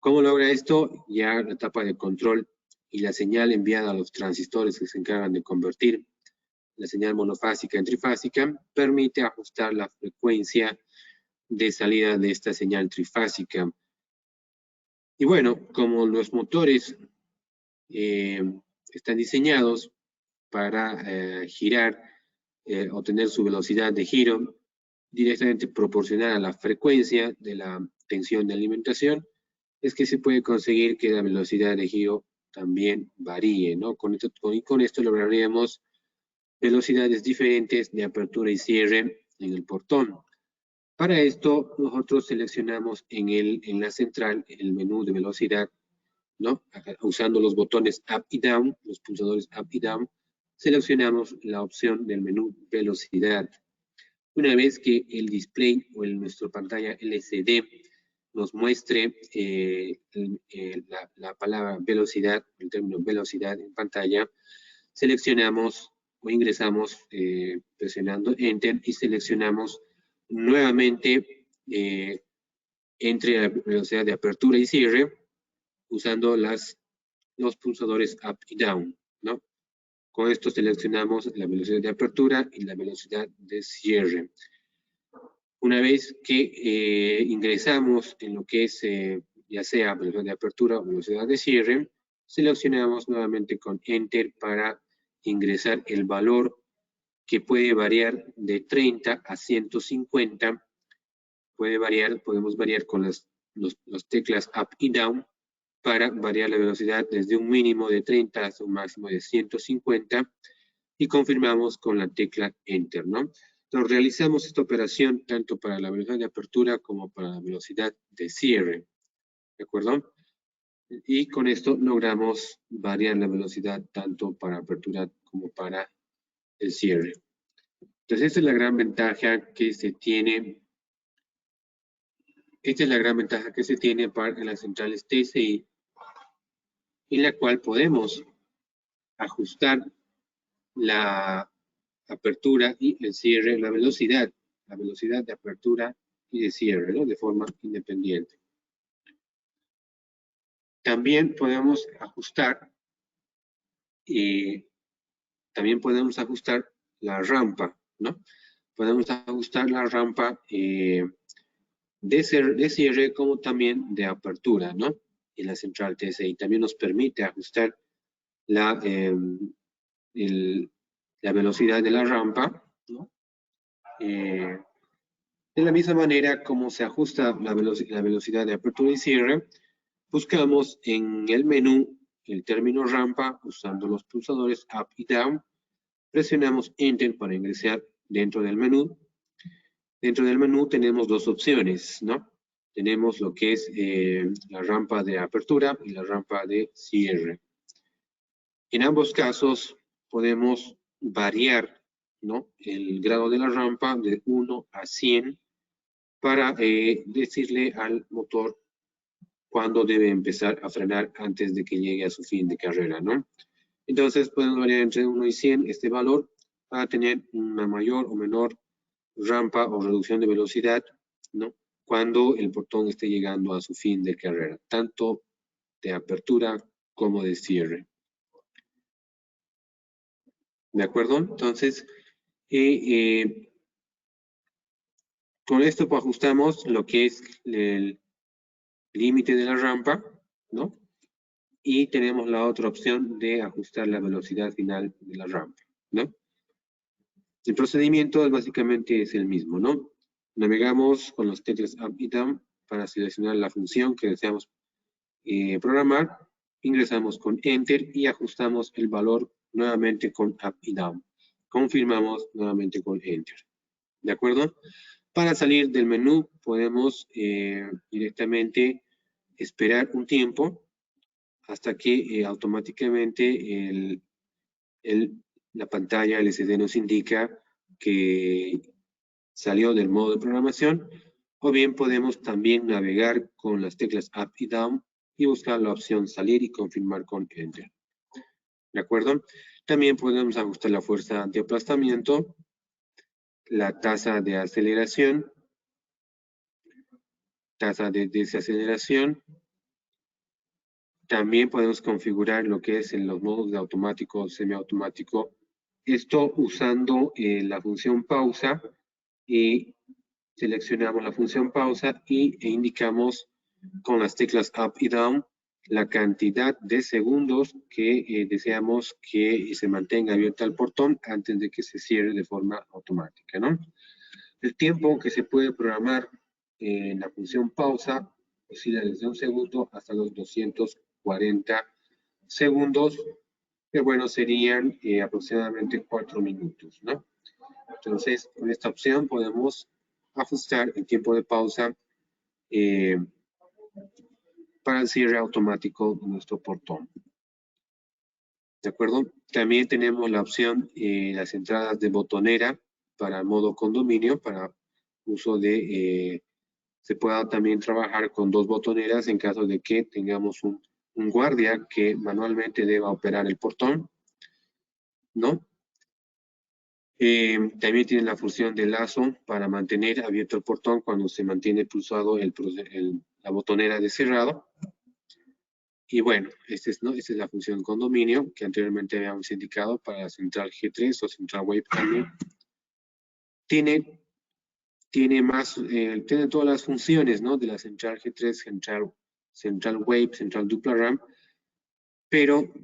[SPEAKER 1] ¿Cómo logra esto? Ya la etapa de control y la señal enviada a los transistores que se encargan de convertir la señal monofásica en trifásica permite ajustar la frecuencia de salida de esta señal trifásica. Y bueno, como los motores están diseñados para girar o tener su velocidad de giro directamente proporcional a la frecuencia de la tensión de alimentación, es que se puede conseguir que la velocidad de giro también varíe, ¿no? Con esto lograríamos velocidades diferentes de apertura y cierre en el portón. Para esto, nosotros seleccionamos en la central el menú de velocidad, ¿no? Usando los botones Up y Down, los pulsadores Up y Down, seleccionamos la opción del menú velocidad. Una vez que el display o nuestra pantalla LCD nos muestre la palabra velocidad, el término velocidad en pantalla, seleccionamos o ingresamos presionando Enter y seleccionamos nuevamente entre la velocidad de apertura y cierre usando los pulsadores Up y Down, ¿no? Con esto seleccionamos la velocidad de apertura y la velocidad de cierre. Una vez que ingresamos en lo que es ya sea velocidad de apertura o velocidad de cierre, seleccionamos nuevamente con Enter para ingresar el valor que puede variar de 30 a 150. Podemos variar con las teclas Up y Down para variar la velocidad desde un mínimo de 30 hasta un máximo de 150 y confirmamos con la tecla Enter, ¿no? Entonces realizamos esta operación tanto para la velocidad de apertura como para la velocidad de cierre, ¿de acuerdo? Y con esto logramos variar la velocidad tanto para apertura como para el cierre. Entonces esta es la gran ventaja que se tiene. Esta es la gran ventaja que se tiene para las centrales TSI, en la cual podemos ajustar la apertura y el cierre, la velocidad de apertura y de cierre, ¿no?, de forma independiente. También podemos ajustar la rampa, ¿no? Podemos ajustar la rampa de cierre como también de apertura, ¿no? En la central TSI también nos permite ajustar la velocidad de la rampa, ¿no? De la misma manera como se ajusta la velocidad de apertura y cierre, buscamos en el menú el término rampa usando los pulsadores Up y Down. Presionamos Enter para ingresar dentro del menú. Dentro del menú tenemos dos opciones, ¿no? Tenemos lo que es la rampa de apertura y la rampa de cierre. En ambos casos podemos variar, ¿no?, el grado de la rampa de 1 a 100 para decirle al motor cuándo debe empezar a frenar antes de que llegue a su fin de carrera, ¿no? Entonces podemos variar entre 1 y 100 este valor para tener una mayor o menor rampa o reducción de velocidad, ¿no?, cuando el portón esté llegando a su fin de carrera, tanto de apertura como de cierre. ¿De acuerdo? Entonces, con esto pues, ajustamos lo que es el límite de la rampa, ¿no? Y tenemos la otra opción de ajustar la velocidad final de la rampa, ¿no? El procedimiento básicamente es el mismo, ¿no? Navegamos con los teclas Up y Down para seleccionar la función que deseamos programar. Ingresamos con Enter y ajustamos el valor nuevamente con Up y Down. Confirmamos nuevamente con Enter. ¿De acuerdo? Para salir del menú podemos directamente esperar un tiempo hasta que automáticamente la pantalla LCD nos indica que salió del modo de programación, o bien podemos también navegar con las teclas Up y Down y buscar la opción salir y confirmar con Enter. ¿De acuerdo? También podemos ajustar la fuerza de aplastamiento, la tasa de aceleración, tasa de desaceleración. También podemos configurar lo que es en los modos de automático o semiautomático. Esto usando la función pausa y seleccionamos la función pausa e indicamos con las teclas Up y Down la cantidad de segundos que deseamos que se mantenga abierta el portón antes de que se cierre de forma automática, ¿no? El tiempo que se puede programar en la función pausa oscila desde 1 segundo hasta los 240 segundos, que bueno, serían aproximadamente 4 minutos, ¿no? Entonces, con esta opción podemos ajustar el tiempo de pausa para el cierre automático de nuestro portón. ¿De acuerdo? También tenemos la opción, las entradas de botonera para modo condominio, para uso de, se pueda también trabajar con 2 botoneras en caso de que tengamos un guardia que manualmente deba operar el portón, ¿no? También tiene la función de lazo para mantener abierto el portón cuando se mantiene pulsado la botonera de cerrado. Y bueno, esta es la función condominio que anteriormente habíamos indicado para la central G3 o central wave también. Tiene todas las funciones, ¿no?, de la central G3, central wave, central dupla RAM, pero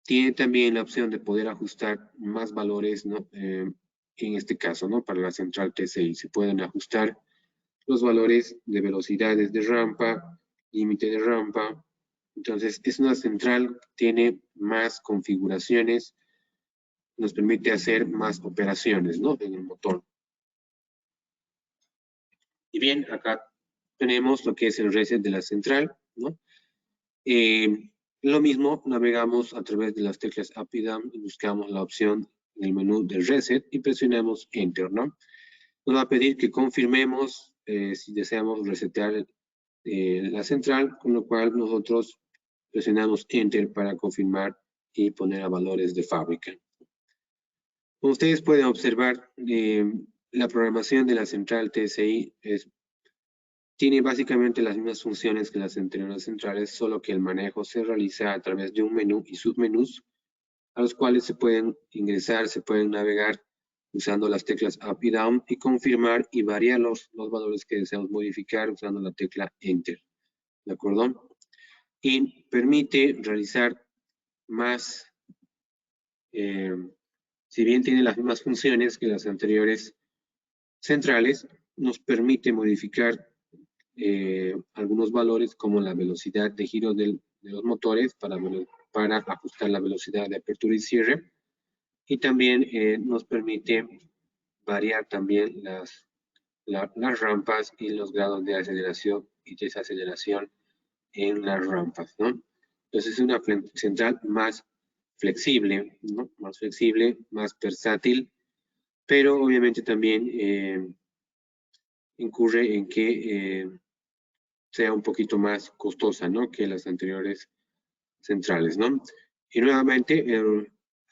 [SPEAKER 1] tiene también la opción de poder ajustar más valores, ¿no? En este caso, ¿no?, para la central T6 se pueden ajustar los valores de velocidades de rampa, límite de rampa. Entonces, es una central que tiene más configuraciones, nos permite hacer más operaciones, ¿no?, en el motor. Y bien, acá tenemos lo que es el reset de la central, ¿no? Lo mismo, navegamos a través de las teclas Up y Down y buscamos la opción en el menú de Reset y presionamos Enter, ¿no? Nos va a pedir que confirmemos si deseamos resetear la central, con lo cual nosotros presionamos Enter para confirmar y poner a valores de fábrica. Como ustedes pueden observar, la programación de la central TSI tiene básicamente las mismas funciones que las anteriores centrales, solo que el manejo se realiza a través de un menú y submenús, a los cuales se pueden ingresar, se pueden navegar usando las teclas Up y Down y confirmar y variar los valores que deseamos modificar usando la tecla Enter. ¿De acuerdo? Y permite realizar más, si bien tiene las mismas funciones que las anteriores centrales, nos permite modificar algunos valores como la velocidad de giro de los motores para ajustar la velocidad de apertura y cierre. Y también nos permite variar también las rampas y los grados de aceleración y desaceleración en las rampas, ¿no? Entonces es una central más flexible, ¿no? Más flexible, más versátil, pero obviamente también incurre en que sea un poquito más costosa, ¿no? Que las anteriores centrales, ¿no? Y nuevamente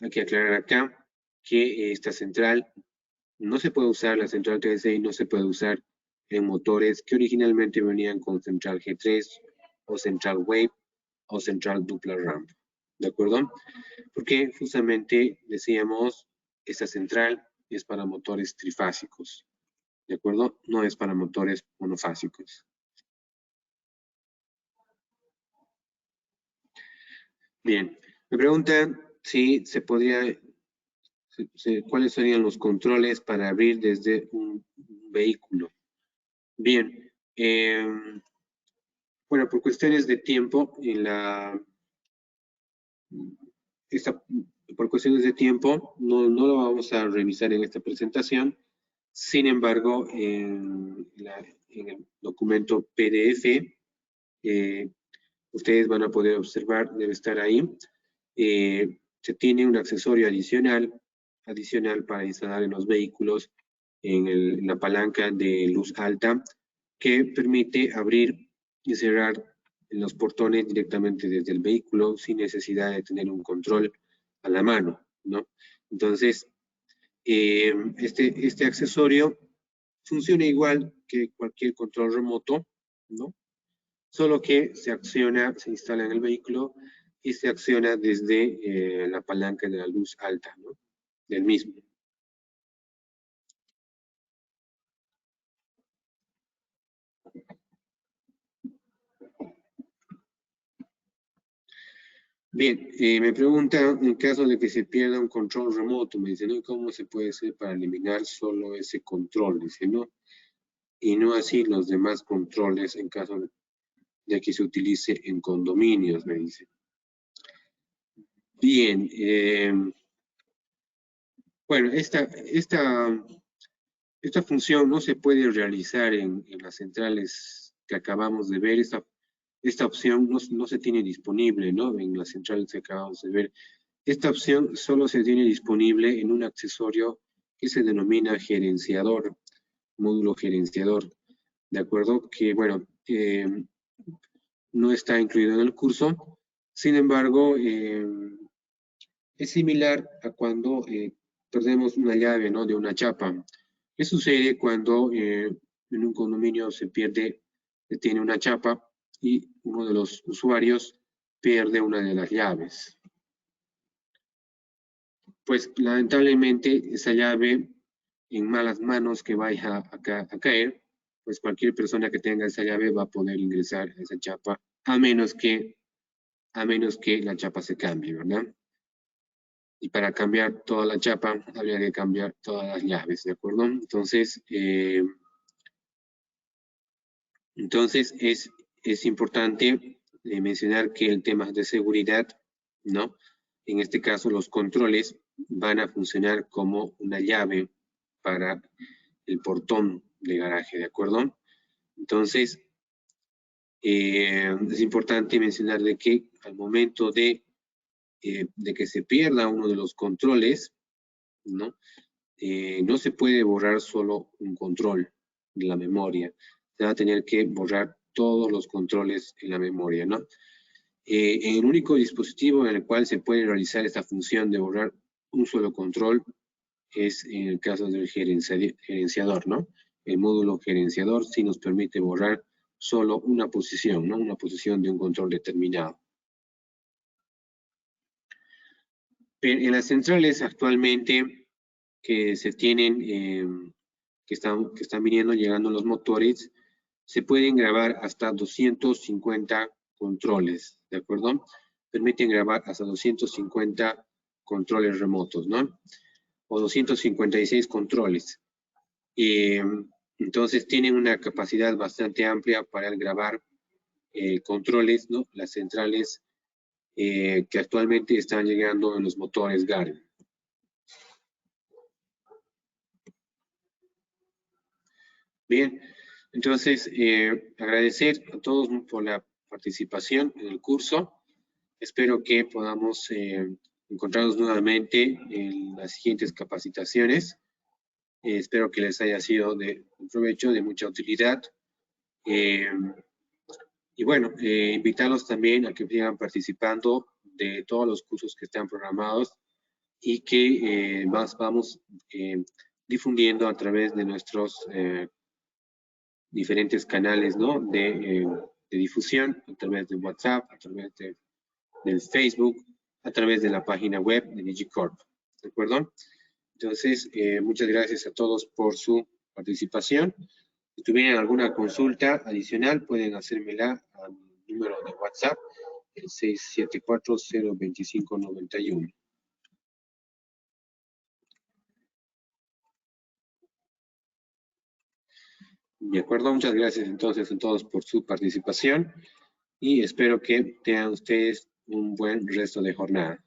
[SPEAKER 1] hay que aclarar acá que esta central no se puede usar, la central TSI no se puede usar en motores que originalmente venían con central G3 o central Wave o central dupla ramp, ¿de acuerdo? Porque justamente decíamos, esta central es para motores trifásicos, ¿de acuerdo? No es para motores monofásicos. Bien, me preguntan si se podría, cuáles serían los controles para abrir desde un vehículo. Bien, bueno, por cuestiones de tiempo, por cuestiones de tiempo, no lo vamos a revisar en esta presentación. Sin embargo, en el documento PDF, ustedes van a poder observar, debe estar ahí, se tiene un accesorio adicional para instalar en los vehículos en la palanca de luz alta que permite abrir y cerrar los portones directamente desde el vehículo sin necesidad de tener un control a la mano, ¿no? Entonces, este accesorio funciona igual que cualquier control remoto, ¿no? Solo que se instala en el vehículo y se acciona desde la palanca de la luz alta, ¿no? Del mismo. Bien, me pregunta, en caso de que se pierda un control remoto, me dice, ¿no? ¿Cómo se puede hacer para eliminar solo ese control? Dice, ¿no? Y no así los demás controles en caso de que se utilice en condominios, me dice. Bien, bueno, esta función no se puede realizar en las centrales que acabamos de ver. Esta opción no se tiene disponible, ¿no? En las centrales que acabamos de ver. Esta opción solo se tiene disponible en un accesorio que se denomina gerenciador, módulo gerenciador, ¿de acuerdo? Que, bueno, no está incluido en el curso. Sin embargo, es similar a cuando perdemos una llave, ¿no? De una chapa. ¿Qué sucede cuando en un condominio se tiene una chapa y uno de los usuarios pierde una de las llaves? Pues lamentablemente esa llave en malas manos que vaya a caer, pues cualquier persona que tenga esa llave va a poder ingresar a esa chapa, a menos que la chapa se cambie, ¿verdad? Y para cambiar toda la chapa habría que cambiar todas las llaves, ¿de acuerdo? Entonces es importante mencionar que el tema de seguridad, ¿no? En este caso, los controles van a funcionar como una llave para el portón de garaje, ¿de acuerdo? Entonces, es importante mencionar de que al momento de que se pierda uno de los controles, ¿no? No se puede borrar solo un control de la memoria. Se va a tener que borrar todos los controles en la memoria, ¿no? El único dispositivo en el cual se puede realizar esta función de borrar un solo control es en el caso del gerenciador, ¿no? El módulo gerenciador sí nos permite borrar solo una posición, ¿no? Una posición de un control determinado. En las centrales actualmente que se tienen, que están llegando los motores, se pueden grabar hasta 250 controles, ¿de acuerdo? Permiten grabar hasta 250 controles remotos, ¿no? O 256 controles. Entonces tienen una capacidad bastante amplia para grabar controles, ¿no? Las centrales que actualmente están llegando en los motores Garmin. Bien, entonces agradecer a todos por la participación en el curso. Espero que podamos encontrarnos nuevamente en las siguientes capacitaciones. Espero que les haya sido de provecho, de mucha utilidad. Y bueno, invitarlos también a que sigan participando de todos los cursos que están programados y que más vamos difundiendo a través de nuestros diferentes canales, ¿no? De difusión, a través de WhatsApp, a través del Facebook, a través de la página web de DigiCorp. ¿De acuerdo? Entonces, muchas gracias a todos por su participación. Si tuvieran alguna consulta adicional, pueden hacérmela a mi número de WhatsApp, el 674-02591. De acuerdo, muchas gracias entonces a todos por su participación y espero que tengan ustedes un buen resto de jornada.